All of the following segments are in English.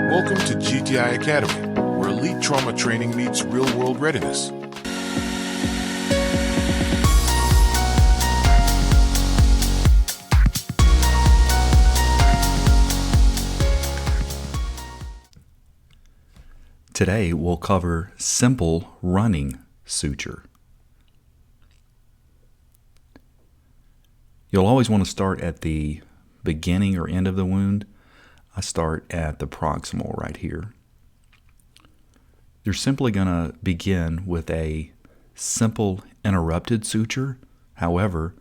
Welcome to GTI Academy, where elite trauma training meets real-world readiness. Today we'll cover simple running suture. You'll always want to start at the beginning or end of the wound. I start at the proximal right here. You're simply going to begin with a simple interrupted suture. However,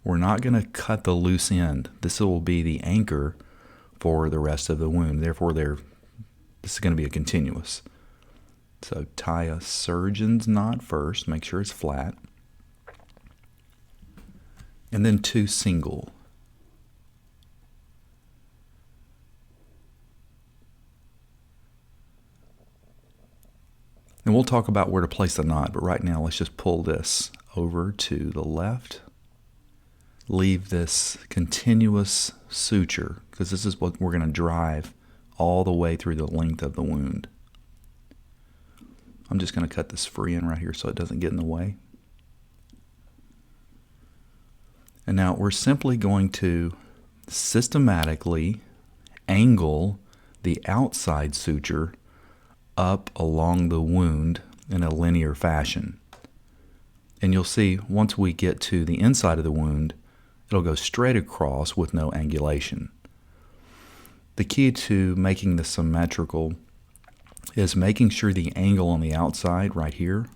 we're not going to cut the loose end. This will be the anchor for the rest of the wound. Therefore, this is going to be a continuous. So tie a surgeon's knot first, make sure it's flat, and then 2 single. And we'll talk about where to place the knot, but right now let's just pull this over to the left. Leave this continuous suture, because this is what we're going to drive all the way through the length of the wound. I'm just going to cut this free in right here so it doesn't get in the way. And now we're simply going to systematically angle the outside suture up along the wound in a linear fashion. And you'll see once we get to the inside of the wound, it'll go straight across with no angulation. The key to making this symmetrical is making sure the angle on the outside right here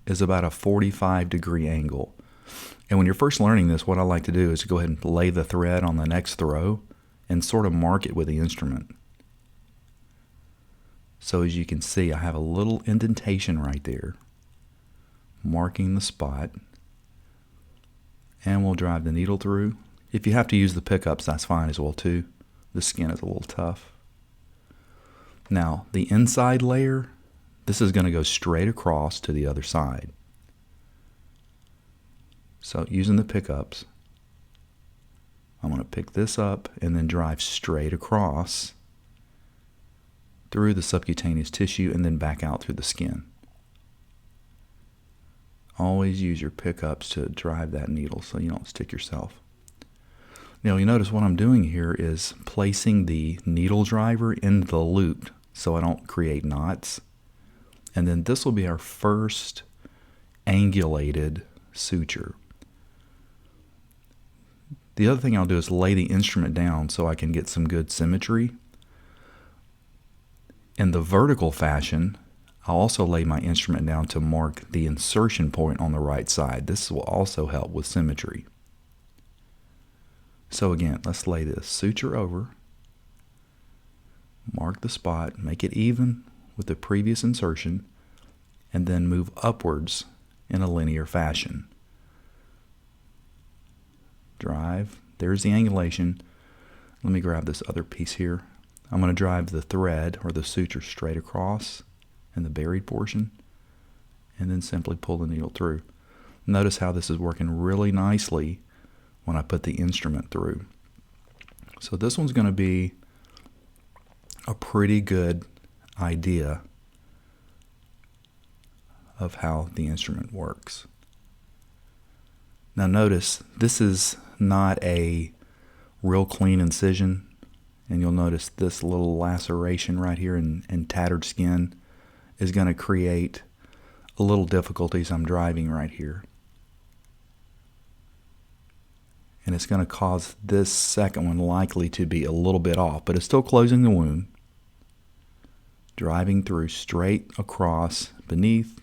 is about a 45-degree angle. And when you're first learning this, what I like to do is go ahead and lay the thread on the next throw and sort of mark it with the instrument. So as you can see, I have a little indentation right there, marking the spot, and we'll drive the needle through. If you have to use the pickups, that's fine as well too. The skin is a little tough. Now, the inside layer, this is going to go straight across to the other side. So using the pickups, I'm going to pick this up and then drive straight across through the subcutaneous tissue and then back out through the skin. Always use your pickups to drive that needle so you don't stick yourself. Now you notice what I'm doing here is placing the needle driver in the loop so I don't create knots. And then this will be our first angulated suture. The other thing I'll do is lay the instrument down so I can get some good symmetry. In the vertical fashion, I'll also lay my instrument down to mark the insertion point on the right side. This will also help with symmetry. So again, let's lay this suture over, mark the spot, make it even with the previous insertion, and then move upwards in a linear fashion. Drive, there's the angulation. Let me grab this other piece here. I'm going to drive the thread or the suture straight across in the buried portion, and then simply pull the needle through. Notice how this is working really nicely when I put the instrument through. So this one's going to be a pretty good idea of how the instrument works. Now notice, this is not a real clean incision, and you'll notice this little laceration right here and tattered skin is going to create a little difficulties. I'm driving right here. And it's going to cause this second one likely to be a little bit off, but it's still closing the wound. Driving through straight across beneath.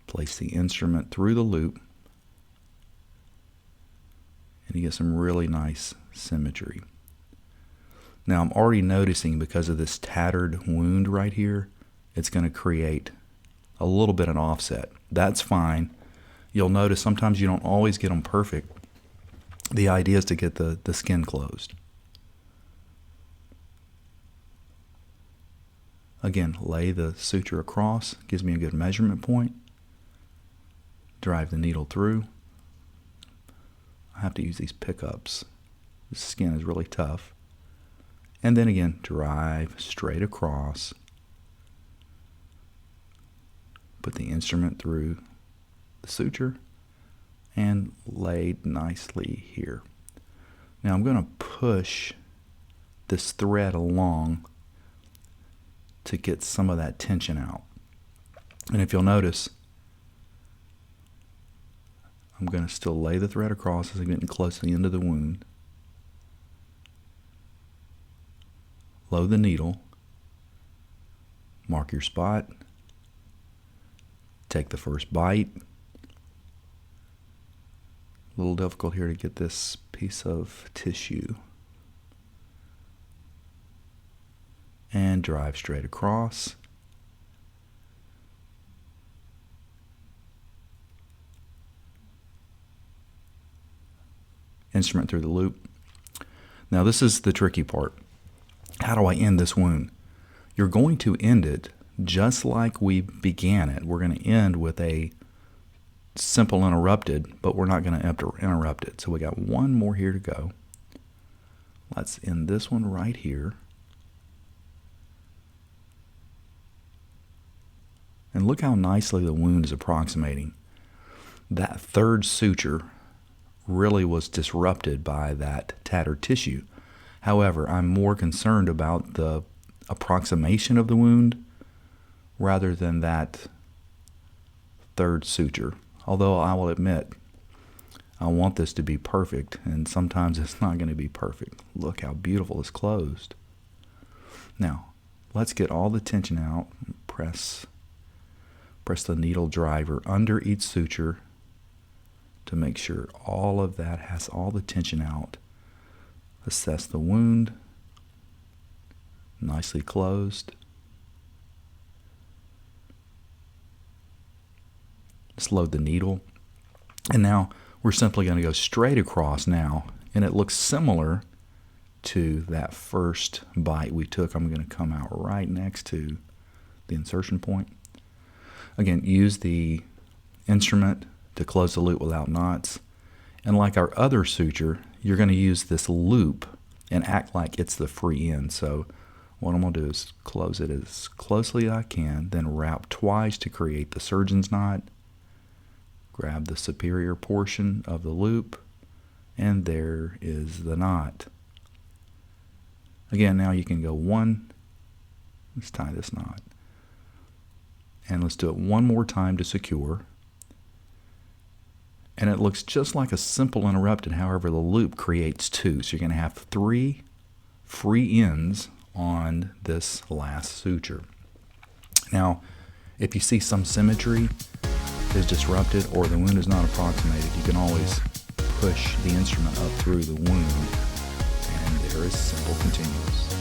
Place the instrument through the loop. And you get some really nice symmetry. Now I'm already noticing, because of this tattered wound right here, it's going to create a little bit of an offset. That's fine. You'll notice sometimes you don't always get them perfect. The idea is to get the skin closed. Again, lay the suture across, gives me a good measurement point. Drive the needle through. I have to use these pickups. The skin is really tough. And then again, drive straight across. Put the instrument through the suture and laid nicely here. Now I'm going to push this thread along to get some of that tension out. And if you'll notice, I'm going to still lay the thread across as I'm getting close to the end of the wound. Load the needle, mark your spot, take the first bite. A little difficult here to get this piece of tissue. And drive straight across. Instrument through the loop. Now this is the tricky part. How do I end this wound? You're going to end it just like we began it. We're going to end with a simple interrupted, but we're not going to interrupt it. So we got one more here to go. Let's end this one right here. And look how nicely the wound is approximating. That third suture really was disrupted by that tattered tissue. However, I'm more concerned about the approximation of the wound rather than that third suture. Although I will admit, I want this to be perfect, and sometimes it's not going to be perfect. Look how beautiful it's closed. Now, let's get all the tension out. Press the needle driver under each suture to make sure all of that has all the tension out. Assess the wound. Nicely closed. Let's load the needle. And now we're simply going to go straight across now. And it looks similar to that first bite we took. I'm going to come out right next to the insertion point. Again, use the instrument to close the loop without knots. And like our other suture, you're going to use this loop and act like it's the free end. So what I'm going to do is close it as closely as I can, then wrap twice to create the surgeon's knot. Grab the superior portion of the loop, and there is the knot. Again, now you can go one. Let's tie this knot. And let's do it one more time to secure. And it looks just like a simple interrupted, however the loop creates two. So you're going to have 3 free ends on this last suture. Now, if you see some symmetry is disrupted or the wound is not approximated, you can always push the instrument up through the wound, and there is simple continuous.